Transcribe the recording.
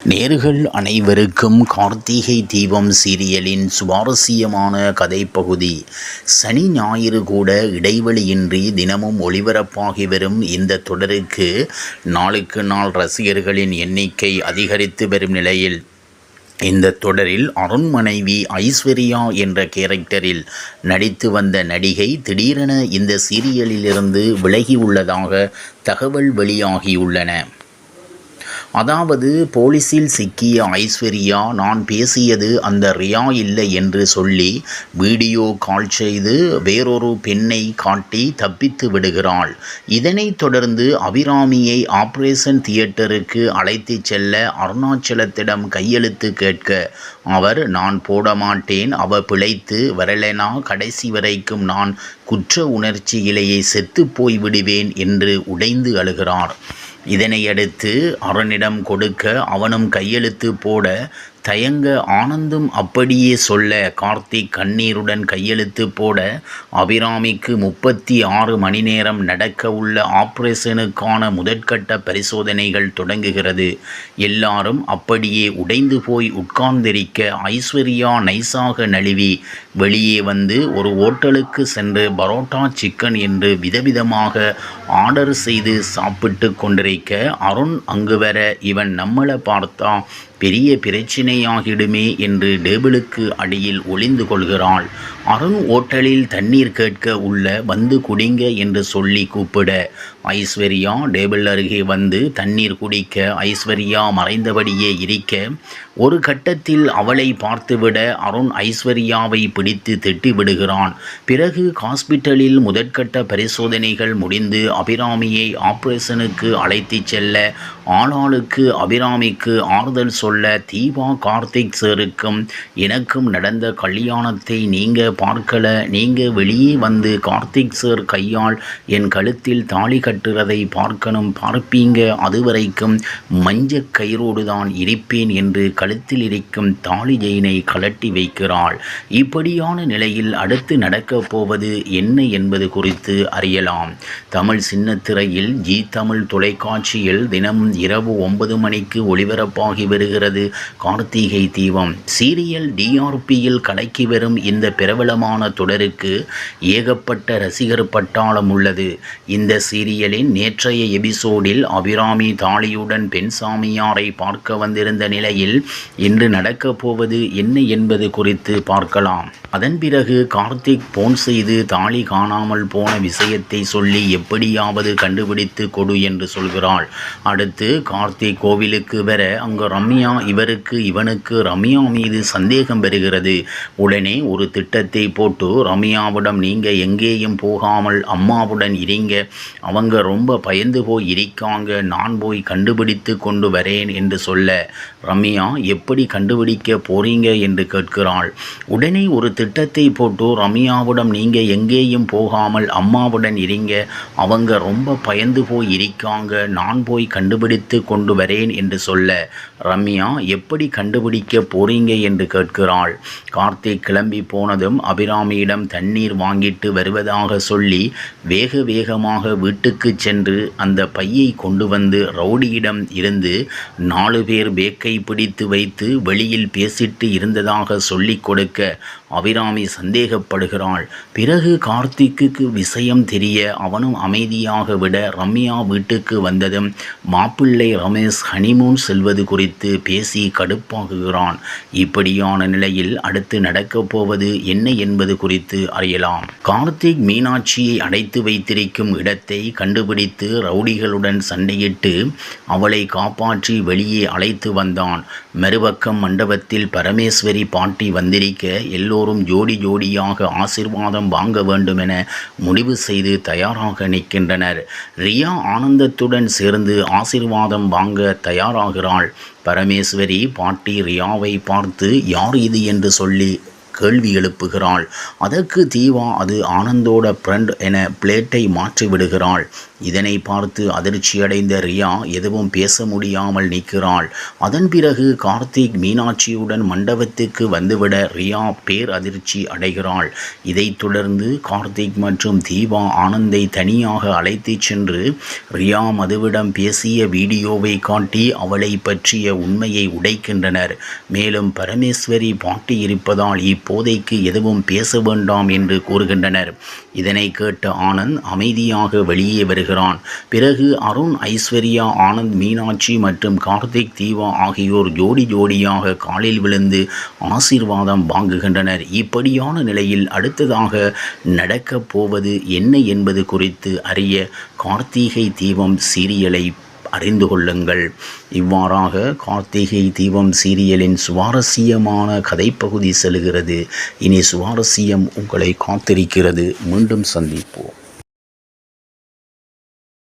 நேயர்கள் அனைவருக்கும் கார்த்திகை தீபம் சீரியலின் சுவாரஸ்யமான கதைப்பகுதி. சனி ஞாயிறு கூட இடைவெளியின்றி தினமும் ஒளிபரப்பாகி வரும் இந்த தொடருக்கு நாளுக்கு நாள் ரசிகர்களின் எண்ணிக்கை அதிகரித்து வரும் நிலையில் இந்த தொடரில் அருண் மனைவி ஐஸ்வர்யா என்ற கேரக்டரில் நடித்து வந்த நடிகை திடீரென இந்த சீரியலிலிருந்து விலகியுள்ளதாக தகவல் வெளியாகியுள்ளன. அதாவது போலீஸில் சிக்கிய ஐஸ்வர்யா நான் பேசியது அந்த ரியா இல்லை என்று சொல்லி வீடியோ கால் செய்து வேறொரு பெண்ணை காட்டி தப்பித்து விடுகிறாள். இதனைத் தொடர்ந்து அபிராமியை ஆபரேஷன் தியேட்டருக்கு அழைத்து செல்ல அருணாச்சலத்திடம் கையெழுத்து கேட்க அவர் நான் போட மாட்டேன், அவ பிழைத்து வரலனா கடைசி வரைக்கும் நான் குற்ற உணர்ச்சியிலேயே செத்து போய் விடுவேன் என்று உடைந்து அழுகிறார். இதனையடுத்து அருணிடம் கொடுக்க அவனும் கையெழுத்து போட தயங்க ஆனந்தும் அப்படியே சொல்ல கார்த்திக் கண்ணீருடன் கையெழுத்து போட அபிராமிக்கு 36 மணி நேரம் நடக்க உள்ள ஆபரேஷனுக்கான முதற்கட்ட பரிசோதனைகள் தொடங்குகிறது. எல்லாரும் அப்படியே உடைந்து போய் உட்கார்ந்திருக்க ஐஸ்வர்யா நைஸாக நழுவி வெளியே வந்து ஒரு ஓட்டலுக்கு சென்று பரோட்டா சிக்கன் என்று விதவிதமாக ஆர்டர் செய்து சாப்பிட்டு கொண்டிருக்க அருண் அங்கு வர இவன் நம்மளை பார்த்தா பெரிய பிரச்சினையாகிடுமே என்று டேபிளுக்கு அடியில் ஒளிந்து கொள்கிறாள். அருண் ஓட்டலில் தண்ணீர் கேட்க உள்ள வந்து குடிங்க என்று சொல்லி கூப்பிட ஐஸ்வர்யா டேபிள் அருகே வந்து தண்ணீர் குடிக்க ஐஸ்வர்யா மறைந்தபடியே இருக்க ஒரு கட்டத்தில் அவளை பார்த்துவிட அருண் ஐஸ்வர்யாவை பிடித்து திட்டி விடுகிறான். பிறகு ஹாஸ்பிட்டலில் முதற்கட்ட பரிசோதனைகள் முடிந்து அபிராமியை ஆபரேஷனுக்கு அழைத்து செல்ல ஆளாளுக்கு அபிராமிக்கு ஆறுதல் சொல்ல தீபா கார்த்திக் சாருக்கும் எனக்கும் நடந்த கல்யாணத்தை நீங்க பார்க்கல, நீங்க வெளியே வந்து கார்த்திக் சார் கையால் என் கழுத்தில் தாலி கட்டுறதை பார்க்கணும், பார்ப்பீங்க, அதுவரைக்கும் மஞ்ச கயிறோடு தான் இருப்பேன் என்று கழுத்தில் இருக்கும் தாலி ஜெயினை கலட்டி வைக்கிறாள். இப்படியான நிலையில் அடுத்து நடக்கப் போவது என்ன என்பது குறித்து அறியலாம். தமிழ் சின்னத்திரையில் ஜி தமிழ் தொலைக்காட்சியில் தினமும் இரவு 9 மணிக்கு ஒளிபரப்பாகி வருகிறது கார்த்திகை தீபம் சீரியல். டிஆர்பியில் கலக்கி வரும் இந்த பிரபலமான தொடருக்கு ஏகப்பட்ட ரசிகர் பட்டாளம் உள்ளது. இந்த சீரியலின் நேற்றைய எபிசோடில் அபிராமி தாலியுடன் பெண் சாமியாரை பார்க்க வந்திருந்த நிலையில் இன்று நடக்கப் போவது என்ன என்பது குறித்து பார்க்கலாம். அதன் பிறகு கார்த்திக் போன் செய்து தாலி காணாமல் போன விஷயத்தை சொல்லி எப்படியாவது கண்டுபிடித்து கொடு என்று சொல்கிறாள். அடுத்து கார்த்திக் கோவிலுக்கு வர அங்கு ரம்யா இவனுக்கு ரம்யா மீது சந்தேகம் வருகிறது. உடனே ஒரு திட்டத்தை போட்டு ரம்யாவிடம் நீங்க எங்கேயும் போகாமல் அம்மாவுடன் இருங்க, அவங்க ரொம்ப பயந்து போய் இருக்காங்க, நான் போய் கண்டுபிடித்து கொண்டு வரேன் என்று சொல்ல ரம்யா எப்படி கண்டுபிடிக்க போறீங்க என்று கேட்கிறாள். உடனே ஒரு திட்டத்தை போட்டு ரம்யாவிடம் நீங்க எங்கேயும் போகாமல் அம்மாவுடன் இருங்க, அவங்க ரொம்ப பயந்து போய் இருக்காங்க, நான் போய் கண்டுபிடித்து கொண்டு வரேன் என்று சொல்ல ரம்யா எப்படி கண்டுபிடிக்க போறீங்க என்று கேட்கிறாள். கார்த்திக் கிளம்பி போனதும் அபிராமியிடம் தண்ணீர் வாங்கிட்டு வருவதாக சொல்லி வேகமாக வீட்டுக்கு சென்று அந்த பையை கொண்டு வந்து ரவுடியிடம் இருந்து 4 பேர் பேக்கை பிடித்து வைத்து வெளியில் பேசிட்டு இருந்ததாக சொல்லிக் கொடுக்க அபிராமி சந்தேகப்படுகிறாள். பிறகு கார்த்திக்கு விஷயம் தெரிய அவனும் அமைதியாக விட ரம்யா வீட்டுக்கு வந்ததும் மாப்பிள்ளை ரமேஷ் ஹனிமூன் செல்வது குறித்து பேசி கடுப்பாகுகிறான். இப்படியான நிலையில் அடுத்து நடக்கப் போவது என்ன என்பது குறித்து அறியலாம். கார்த்திக் மீனாட்சியை அடைத்து வைத்திருக்கும் இடத்தை கண்டுபிடித்து ரவுடிகளுடன் சண்டையிட்டு அவளை காப்பாற்றி வெளியே அழைத்து வந்தான். மறுபக்கம் மண்டபத்தில் பரமேஸ்வரி பாட்டி வந்திருக்க எல்லோரும் ஜோடியாக ஆசீர்வாதம் வாங்க வேண்டும் என முடிவு செய்து தயாராக நிற்கின்றனர். ரியா ஆனந்தத்துடன் சேர்ந்து ஆசீர்வாதம் வாங்க தயாராகிறாள். பரமேஸ்வரி பாட்டி ரியாவை பார்த்து யார் இது என்று சொல்லி கேள்வி எழுப்புகிறாள். அதற்கு தீவா அது ஆனந்தோட ஃப்ரெண்ட் என பிளேட்டை மாற்றி விடுகிறாள். இதனை பார்த்து அதிர்ச்சியடைந்த ரியா எதுவும் பேச முடியாமல் நிற்கிறாள். அதன் பிறகு கார்த்திக் மீனாட்சியுடன் மண்டபத்துக்கு வந்துவிட ரியா பேரதிர்ச்சி அடைகிறாள். இதைத் தொடர்ந்து கார்த்திக் மற்றும் தீபா ஆனந்தை தனியாக அழைத்துச் சென்று ரியா மதுவிடம் பேசிய வீடியோவை காட்டி அவளை பற்றிய உண்மையை உடைக்கின்றனர். மேலும் பரமேஸ்வரி பாட்டி இருப்பதால் இப்போதைக்கு எதுவும் பேச வேண்டாம் என்று கூறுகின்றனர். இதனை கேட்ட ஆனந்த் அமைதியாக வெளியே வருகிறான். பிறகு அருண், ஐஸ்வர்யா, ஆனந்த், மீனாட்சி மற்றும் கார்த்திக், தீபா ஆகியோர் ஜோடி ஜோடியாக காலில் விழுந்து ஆசீர்வாதம் வாங்குகின்றனர். இப்படியான நிலையில் அடுத்ததாக நடக்கப் போவது என்ன என்பது குறித்து அறிய கார்த்திகை தீபம் சீரியலை அறிந்து கொள்ளுங்கள். இவ்வாறாக கார்த்திகை தீபம் சீரியலின் சுவாரஸ்யமான கதைப்பகுதி செல்கிறது. இனி சுவாரஸ்யம் உங்களை காத்திருக்கிறது. மீண்டும் சந்திப்போம்.